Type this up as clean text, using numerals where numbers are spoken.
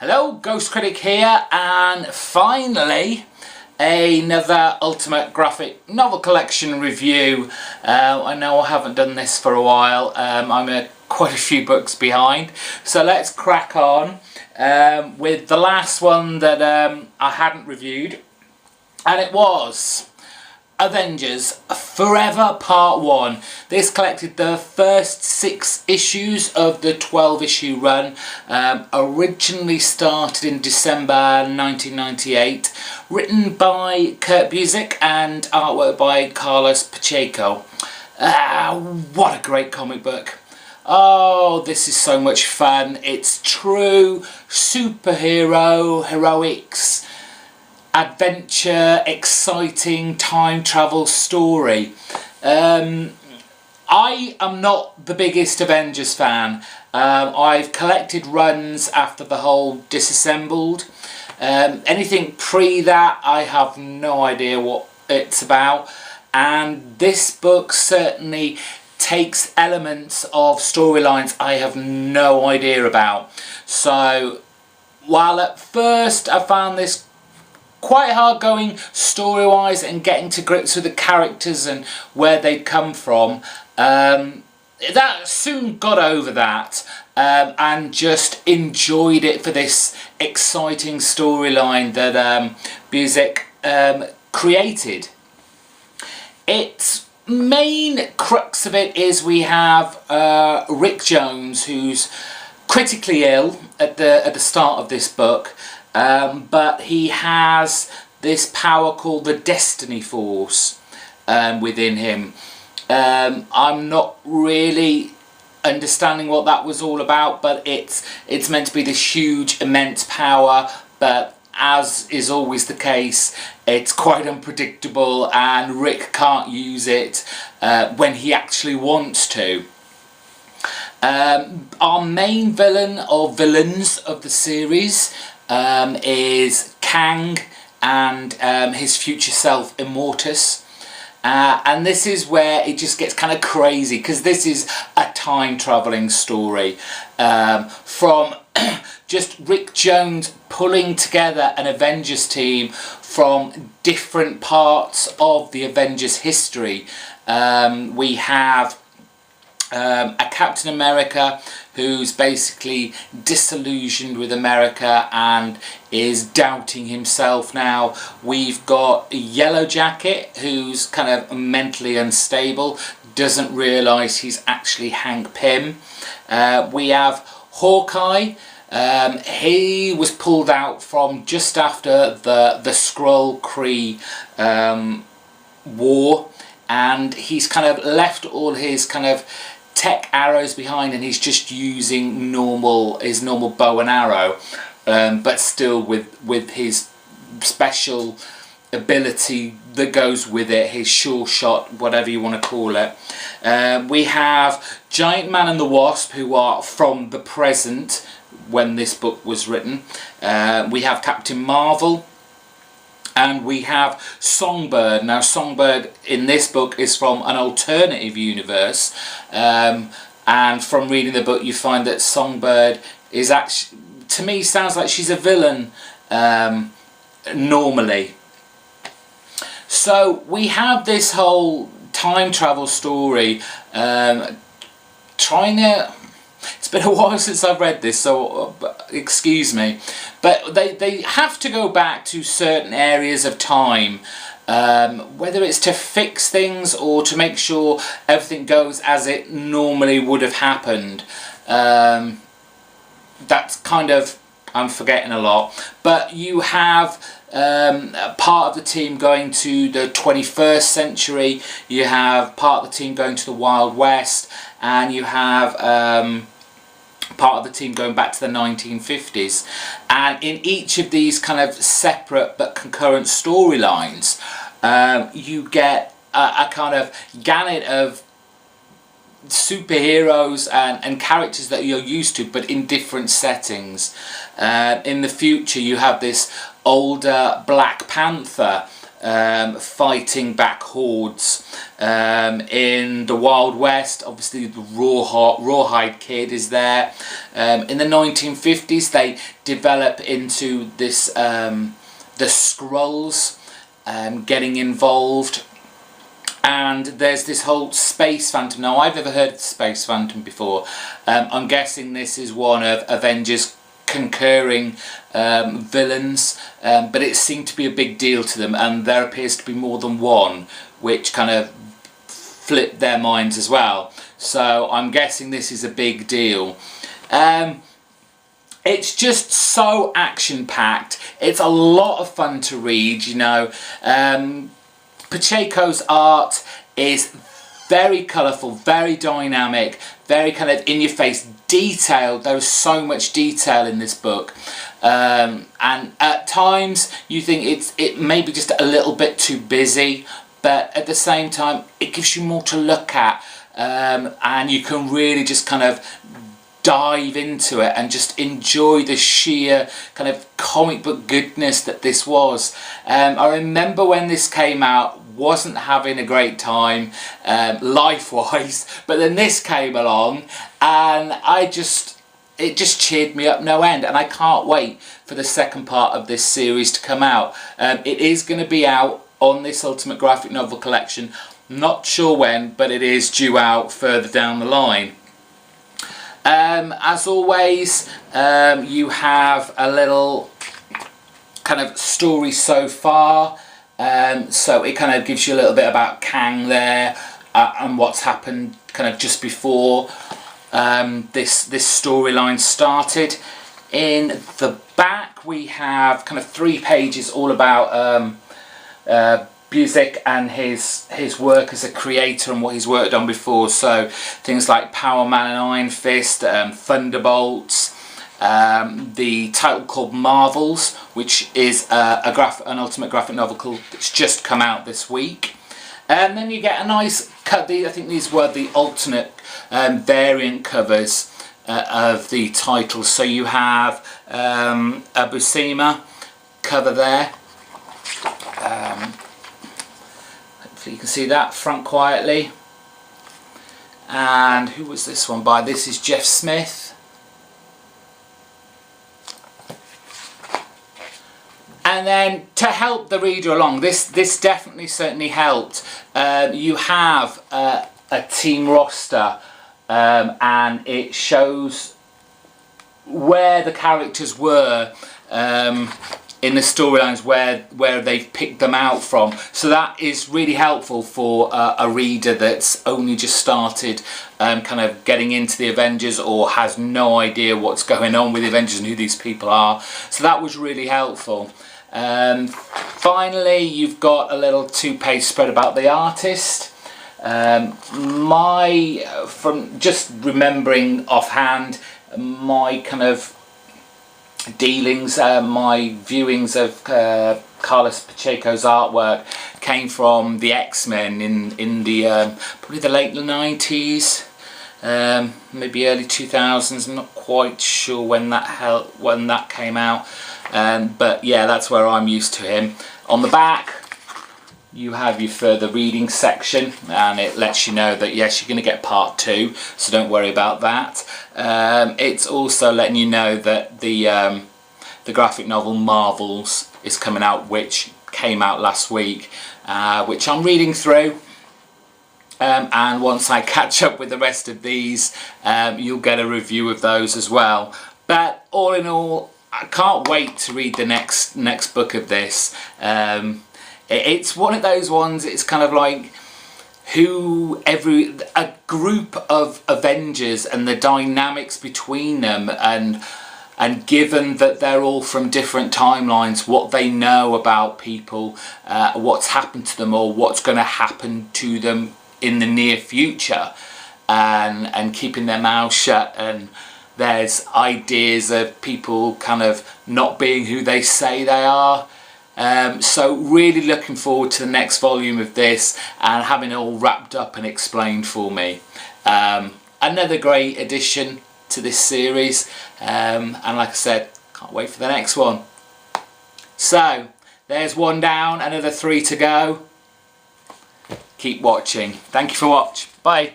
Hello, Ghost Critic here, and finally another Ultimate Graphic Novel Collection review. I know I haven't done this for a while. I'm quite a few books behind, so let's crack on with the last one that I hadn't reviewed, and it was Avengers Forever Part 1. This collected the first 6 issues of the 12-issue run. Originally started in December 1998. Written by Kurt Busiek and artwork by Carlos Pacheco. What a great comic book. Oh, this is so much fun. It's true superhero heroics. Adventure, exciting time travel story. I am not the biggest Avengers fan. I've collected runs after the whole Disassembled. Anything pre that, I have no idea what it's about. And this book certainly takes elements of storylines I have no idea about. So, while at first I found this quite hard going story-wise and getting to grips with the characters and where they'd come from, that soon got over that and just enjoyed it for this exciting storyline that Busiek created. Its main crux of it is we have Rick Jones, who's critically ill at the start of this book. But he has this power called the Destiny Force within him. I'm not really understanding what that was all about, but it's meant to be this huge, immense power, but as is always the case, it's quite unpredictable and Rick can't use it when he actually wants to. Our main villain or villains of the series is Kang and his future self Immortus, and this is where it just gets kind of crazy, because this is a time travelling story from just Rick Jones pulling together an Avengers team from different parts of the Avengers history. We have a Captain America who's basically disillusioned with America and is doubting himself now. We've got a Yellow Jacket who's kind of mentally unstable, doesn't realise he's actually Hank Pym. We have Hawkeye. He was pulled out from just after the Skrull-Kree war, and he's kind of left all his kind of tech arrows behind, and he's just using his normal bow and arrow, but still with his special ability that goes with it, his sure shot, whatever you want to call it. We have Giant Man and the Wasp, who are from the present when this book was written. We have Captain Marvel. And we have Songbird. Now, Songbird in this book is from an alternative universe, and from reading the book you find that Songbird is actually, to me, sounds like she's a villain normally. So we have this whole time travel story, trying to... It's been a while since I've read this, so excuse me. But they have to go back to certain areas of time, whether it's to fix things or to make sure everything goes as it normally would have happened. That's kind of... I'm forgetting a lot. But you have part of the team going to the 21st century, you have part of the team going to the Wild West, and you have part of the team going back to the 1950s. And in each of these kind of separate but concurrent storylines, you get a kind of gamut of superheroes and characters that you're used to, but in different settings. In the future you have this older Black Panther fighting back hordes in the Wild West. Obviously the Rawhide Kid is there. In the 1950s they develop into this, the Skrulls getting involved. And there's this whole Space Phantom. Now, I've never heard of the Space Phantom before. I'm guessing this is one of Avengers' concurring villains, but it seemed to be a big deal to them, and there appears to be more than one, which kind of flipped their minds as well. So I'm guessing this is a big deal. It's just so action-packed. It's a lot of fun to read, you know. Pacheco's art is very colourful, very dynamic, very kind of in-your-face, detailed. There is so much detail in this book, and at times you think it may be just a little bit too busy, but at the same time it gives you more to look at, and you can really just kind of dive into it and just enjoy the sheer kind of comic book goodness that this was. I remember when this came out, wasn't having a great time life-wise, but then this came along and it just cheered me up no end, and I can't wait for the second part of this series to come out. It is going to be out on this Ultimate Graphic Novel Collection, not sure when, but it is due out further down the line. As always, you have a little kind of story so far, so it kind of gives you a little bit about Kang there, and what's happened kind of just before this storyline started. In the back we have kind of 3 pages all about Busiek and his work as a creator and what he's worked on before. So things like Power Man and Iron Fist, Thunderbolts, the title called Marvels, which is an Ultimate Graphic Novel that's just come out this week. And then you get a nice cut. I think these were the alternate variant covers of the titles. So you have a Buscema cover there. Hopefully you can see that front quietly. And who was this one by? This is Jeff Smith. And then to help the reader along, this definitely certainly helped. You have a team roster, and it shows where the characters were in the storylines, where they've picked them out from. So that is really helpful for a reader that's only just started kind of getting into the Avengers, or has no idea what's going on with the Avengers and who these people are. So that was really helpful. Finally, you've got a little 2-page spread about the artist. From just remembering offhand, my kind of dealings, my viewings of Carlos Pacheco's artwork came from the X-Men in the probably the late 90s, maybe early 2000s. I'm not quite sure when that came out. But yeah, that's where I'm used to him. On the back you have your further reading section, and it lets you know that yes, you're going to get part 2, so don't worry about that. It's also letting you know that the graphic novel Marvels is coming out, which came out last week, which I'm reading through. And once I catch up with the rest of these, you'll get a review of those as well. But all in all, I can't wait to read the next book of this. It's one of those ones, it's kind of like a group of Avengers and the dynamics between them, and given that they're all from different timelines, what they know about people, what's happened to them, or what's going to happen to them in the near future, and keeping their mouths shut. And there's ideas of people kind of not being who they say they are. So really looking forward to the next volume of this and having it all wrapped up and explained for me. Another great addition to this series, and like I said, can't wait for the next one. So There's one down, another 3 to go. Keep watching. Thank you for watching. Bye.